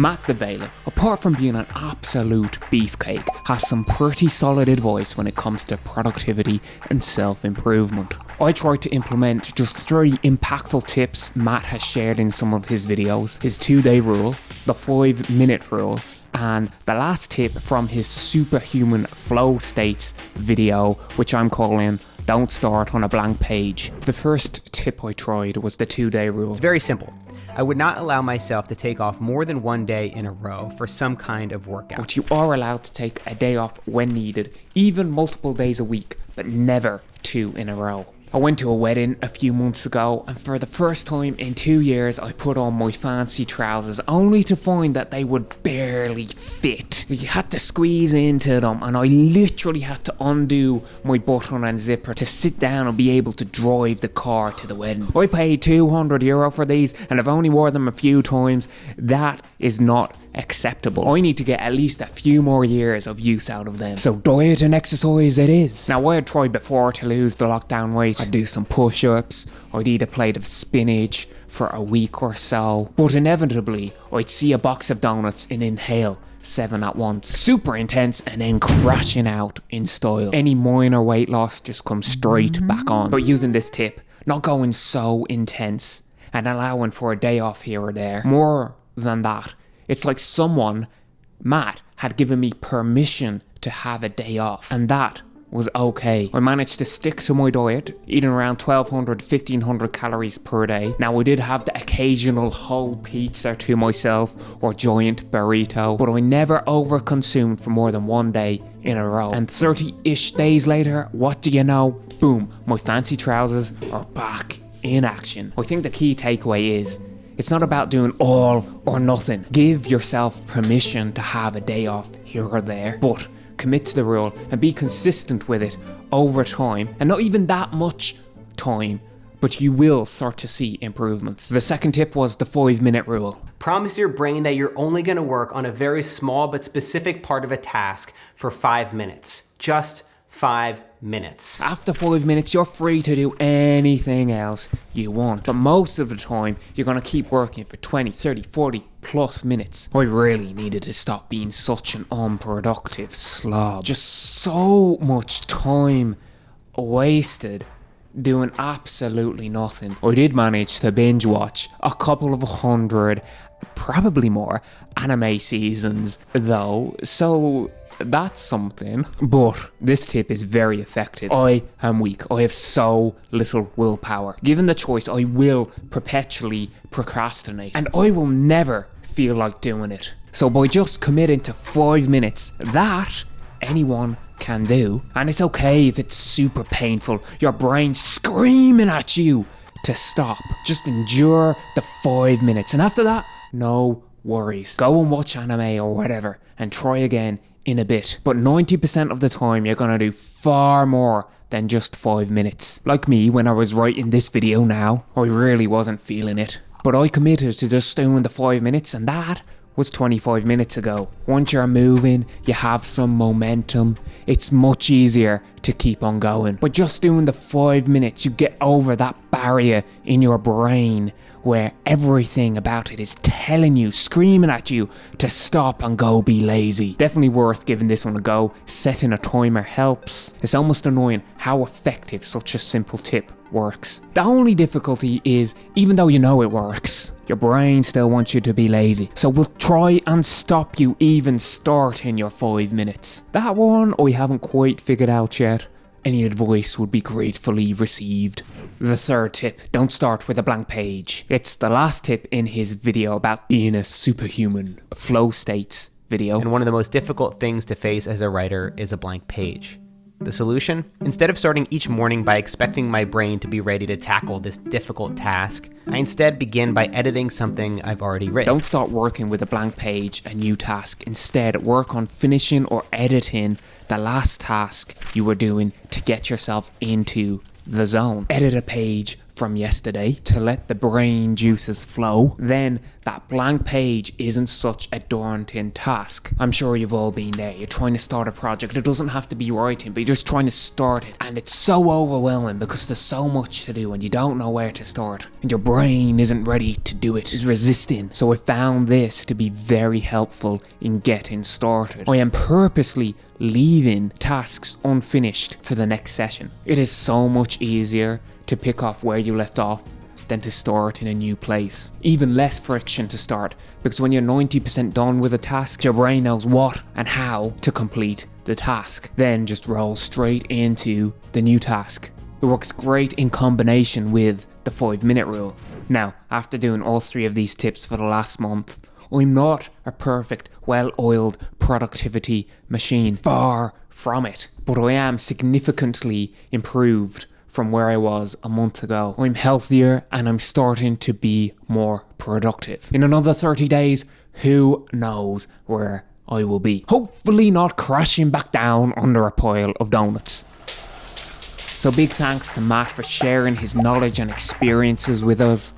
Matt the Vela, apart from being an absolute beefcake, has some pretty solid advice when it comes to productivity and self-improvement. I tried to implement just 3 impactful tips Matt has shared in some of his videos: his 2-day rule, the 5-minute rule, and the last tip from his superhuman flow states video, which I'm calling "Don't Start on a Blank Page." The first tip I tried was the 2-day rule. It's very simple. I would not allow myself to take off more than 1 day in a row for some kind of workout. But you are allowed to take a day off when needed, even multiple days a week, but never 2 in a row. I went to a wedding a few months ago, and for the first time in 2 years I put on my fancy trousers, only to find that they would barely fit. You had to squeeze into them, and I literally had to undo my button and zipper to sit down and be able to drive the car to the wedding. I paid €200 for these, and I've only worn them a few times. That is not acceptable. I need to get at least a few more years of use out of them. So diet and exercise it is. Now, I had tried before to lose the lockdown weight. I'd do some push-ups, I'd eat a plate of spinach for a week or so, but inevitably I'd see a box of donuts and inhale 7 at once. Super intense, and then crashing out in style. Any minor weight loss just comes straight back on. But using this tip, not going so intense and allowing for a day off here or there. More than that, it's like someone, Matt, had given me permission to have a day off, and that was okay. I managed to stick to my diet, eating around 1200 to 1500 calories per day. Now, I did have the occasional whole pizza to myself or giant burrito, but I never overconsumed for more than 1 day in a row. And 30-ish days later, what do you know? Boom, my fancy trousers are back in action. I think the key takeaway is, it's not about doing all or nothing. Give yourself permission to have a day off here or there, but commit to the rule and be consistent with it over time, and not even that much time, but you will start to see improvements. The second tip was the 5-minute rule. Promise your brain that you're only going to work on a very small but specific part of a task for 5 minutes. Just 5 minutes. After 5 minutes, you're free to do anything else you want. But most of the time, you're going to keep working for 20, 30, 40 plus minutes. I really needed to stop being such an unproductive slob. Just so much time wasted doing absolutely nothing. I did manage to binge watch a couple of 100, probably more, anime seasons though, so that's something. But this tip is very effective. I am weak. I have so little willpower. Given the choice, I will perpetually procrastinate, and I will never feel like doing it. So by just committing to 5 minutes, that anyone can do, and it's okay if it's super painful, your brain screaming at you to stop. Just endure the 5 minutes, and after that, no worries. Go and watch anime or whatever, and try again in a bit. But 90% of the time, you're gonna do far more than just 5 minutes. Like me, when I was writing this video now, I really wasn't feeling it. But I committed to just doing the 5 minutes, and that was 25 minutes ago. Once you're moving, you have some momentum, it's much easier to keep on going. But just doing the 5 minutes, you get over that barrier in your brain where everything about it is telling you, screaming at you to stop and go be lazy. Definitely worth giving this one a go. Setting a timer helps. It's almost annoying how effective such a simple tip works. The only difficulty is, even though you know it works, your brain still wants you to be lazy. So we'll try and stop you even starting your 5 minutes. That one I haven't quite figured out yet. Any advice would be gratefully received. The third tip, don't start with a blank page. It's the last tip in his video about being a superhuman, flow states video. And one of the most difficult things to face as a writer is a blank page. The solution? Instead of starting each morning by expecting my brain to be ready to tackle this difficult task, I instead begin by editing something I've already written. Don't start working with a blank page, a new task. Instead, work on finishing or editing the last task you were doing to get yourself into the zone. Edit a page from yesterday to let the brain juices flow. Then that blank page isn't such a daunting task. I'm sure you've all been there. You're trying to start a project. It doesn't have to be writing, but you're just trying to start it. And it's so overwhelming because there's so much to do and you don't know where to start. And your brain isn't ready to do it, is resisting. So I found this to be very helpful in getting started. I am purposely leaving tasks unfinished for the next session. It is so much easier to pick off where you left off than to start in a new place. Even less friction to start, because when you're 90% done with a task, your brain knows what and how to complete the task. Then just roll straight into the new task. It works great in combination with the 5-minute rule. Now, after doing all 3 of these tips for the last month, I'm not a perfect, well-oiled productivity machine. Far from it. But I am significantly improved from where I was a month ago. I'm healthier and I'm starting to be more productive. In another 30 days, who knows where I will be. Hopefully not crashing back down under a pile of donuts. So big thanks to Matt for sharing his knowledge and experiences with us.